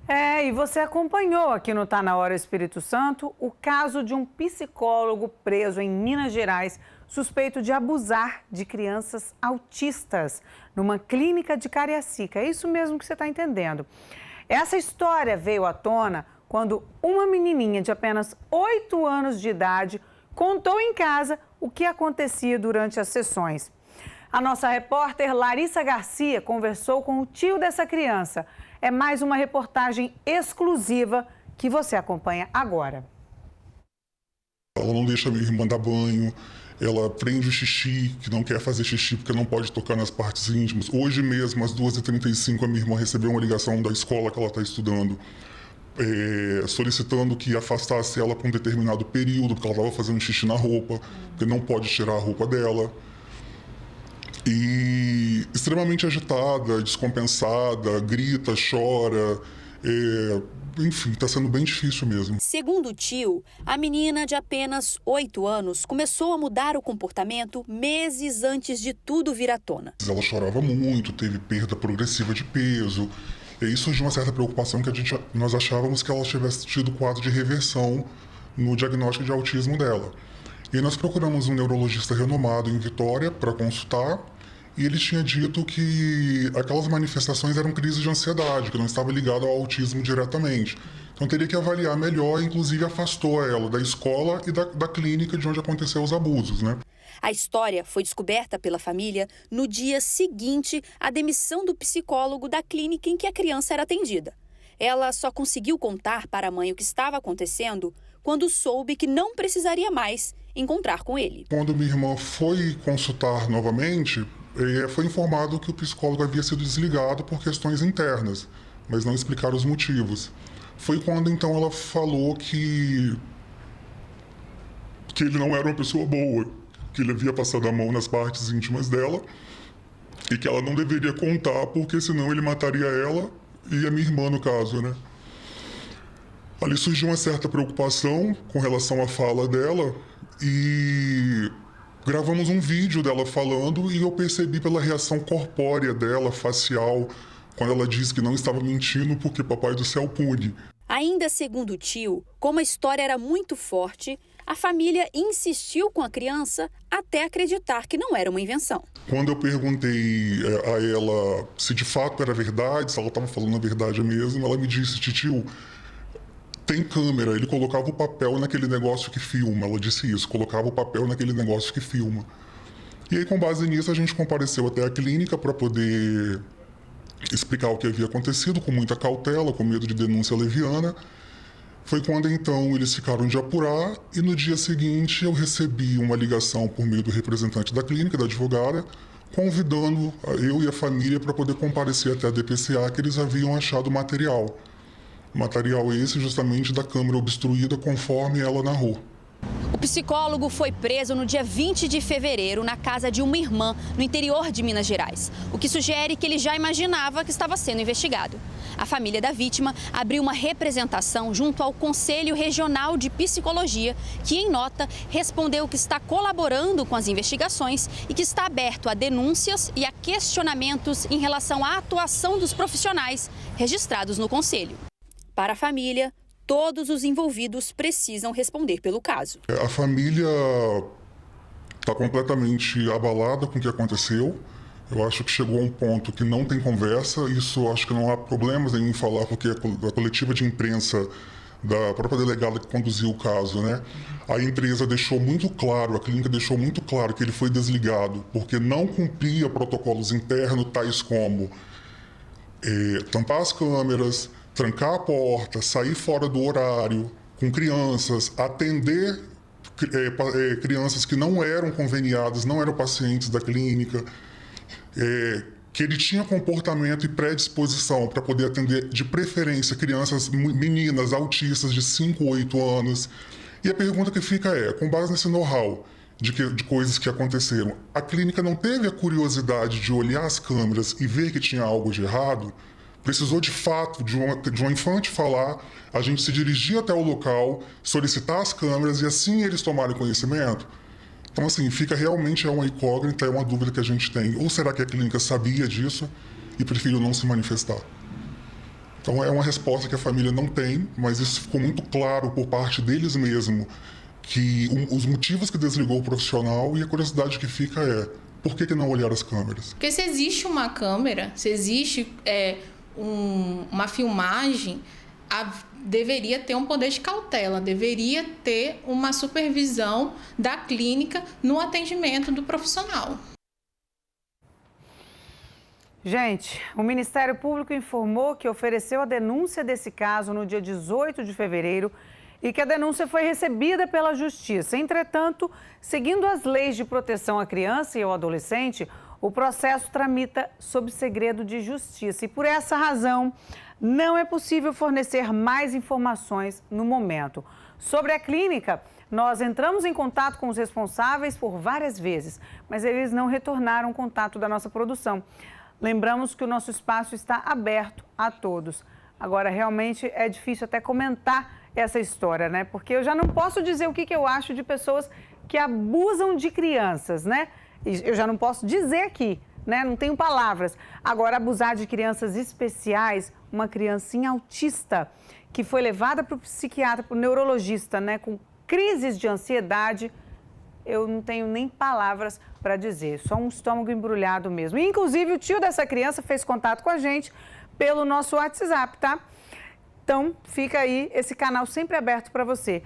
E você acompanhou aqui no Tá na Hora Espírito Santo o caso de um psicólogo preso em Minas Gerais, suspeito de abusar de crianças autistas numa clínica de Cariacica. É isso mesmo que você está entendendo. Essa história veio à tona quando uma menininha de apenas 8 anos de idade contou em casa o que acontecia durante as sessões. A nossa repórter Larissa Garcia conversou com o tio dessa criança. É mais uma reportagem exclusiva que você acompanha agora. Ela não deixa a minha irmã dar banho, ela prende o xixi, que não quer fazer xixi porque não pode tocar nas partes íntimas. Hoje mesmo, às 2h35, a minha irmã recebeu uma ligação da escola que ela está estudando, solicitando que afastasse ela por um determinado período, porque ela estava fazendo xixi na roupa, porque não pode tirar a roupa dela. E extremamente agitada, descompensada, grita, chora, enfim, está sendo bem difícil mesmo. Segundo o tio, a menina de apenas 8 anos começou a mudar o comportamento meses antes de tudo vir à tona. Ela chorava muito, teve perda progressiva de peso, e aí surgiu uma certa preocupação que nós achávamos que ela tivesse tido quadro de reversão no diagnóstico de autismo dela. E nós procuramos um neurologista renomado em Vitória para consultar, e ele tinha dito que aquelas manifestações eram crises de ansiedade, que não estava ligado ao autismo diretamente. Então teria que avaliar melhor, inclusive afastou ela da escola e da clínica de onde aconteceu os abusos, né? A história foi descoberta pela família no dia seguinte à demissão do psicólogo da clínica em que a criança era atendida. Ela só conseguiu contar para a mãe o que estava acontecendo quando soube que não precisaria mais encontrar com ele. Quando minha irmã foi consultar novamente, foi informado que o psicólogo havia sido desligado por questões internas, mas não explicaram os motivos. Foi quando então ela falou que ele não era uma pessoa boa, que ele havia passado a mão nas partes íntimas dela e que ela não deveria contar, porque senão ele mataria ela e a minha irmã, no caso, né? Ali surgiu uma certa preocupação com relação à fala dela e gravamos um vídeo dela falando e eu percebi pela reação corpórea dela, facial, quando ela disse que não estava mentindo porque Papai do Céu pune. Ainda segundo o tio, como a história era muito forte, a família insistiu com a criança até acreditar que não era uma invenção. Quando eu perguntei a ela se de fato era verdade, se ela estava falando a verdade mesmo, ela me disse: titio, tem câmera. Ele colocava o papel naquele negócio que filma. Ela disse isso, colocava o papel naquele negócio que filma. E aí, com base nisso, a gente compareceu até a clínica para poder explicar o que havia acontecido, com muita cautela, com medo de denúncia leviana. Foi quando, então, eles ficaram de apurar e no dia seguinte eu recebi uma ligação por meio do representante da clínica, da advogada, convidando eu e a família para poder comparecer até a DPCA, que eles haviam achado material. Material esse justamente da câmera obstruída, conforme ela narrou. O psicólogo foi preso no dia 20 de fevereiro na casa de uma irmã no interior de Minas Gerais, o que sugere que ele já imaginava que estava sendo investigado. A família da vítima abriu uma representação junto ao Conselho Regional de Psicologia, que em nota respondeu que está colaborando com as investigações e que está aberto a denúncias e a questionamentos em relação à atuação dos profissionais registrados no Conselho. Para a família, todos os envolvidos precisam responder pelo caso. A família está completamente abalada com o que aconteceu. Eu acho que chegou a um ponto que não tem conversa. Isso acho que não há problemas em falar, porque a coletiva de imprensa da própria delegada que conduziu o caso, né? A empresa deixou muito claro, a clínica deixou muito claro que ele foi desligado porque não cumpria protocolos internos, tais como tampar as câmeras, trancar a porta, sair fora do horário com crianças, atender crianças que não eram conveniadas, não eram pacientes da clínica, que ele tinha comportamento e predisposição para poder atender, de preferência, crianças, meninas autistas de 5 ou 8 anos. E a pergunta que fica com base nesse know-how de coisas que aconteceram, a clínica não teve a curiosidade de olhar as câmeras e ver que tinha algo de errado? Precisou, de fato, de um infante falar, a gente se dirigir até o local, solicitar as câmeras e assim eles tomarem conhecimento? Então, assim, fica realmente uma incógnita, é uma dúvida que a gente tem. Ou será que a clínica sabia disso e preferiu não se manifestar? Então é uma resposta que a família não tem, mas isso ficou muito claro por parte deles mesmos, que os motivos que desligou o profissional, e a curiosidade que fica é, por que não olhar as câmeras? Porque se existe uma câmera, se existe uma filmagem, deveria ter um poder de cautela, deveria ter uma supervisão da clínica no atendimento do profissional. Gente, o Ministério Público informou que ofereceu a denúncia desse caso no dia 18 de fevereiro e que a denúncia foi recebida pela Justiça. Entretanto, seguindo as leis de proteção à criança e ao adolescente, o processo tramita sob segredo de justiça. E por essa razão, não é possível fornecer mais informações no momento. Sobre a clínica, nós entramos em contato com os responsáveis por várias vezes, mas eles não retornaram o contato da nossa produção. Lembramos que o nosso espaço está aberto a todos. Agora, realmente é difícil até comentar essa história, né? Porque eu já não posso dizer o que eu acho de pessoas que abusam de crianças, né? Eu já não posso dizer aqui, né? Não tenho palavras. Agora, abusar de crianças especiais, uma criancinha autista que foi levada para o psiquiatra, para o neurologista, né? Com crises de ansiedade, eu não tenho nem palavras para dizer, só um estômago embrulhado mesmo. E, inclusive, o tio dessa criança fez contato com a gente pelo nosso WhatsApp, tá? Então, fica aí esse canal sempre aberto para você.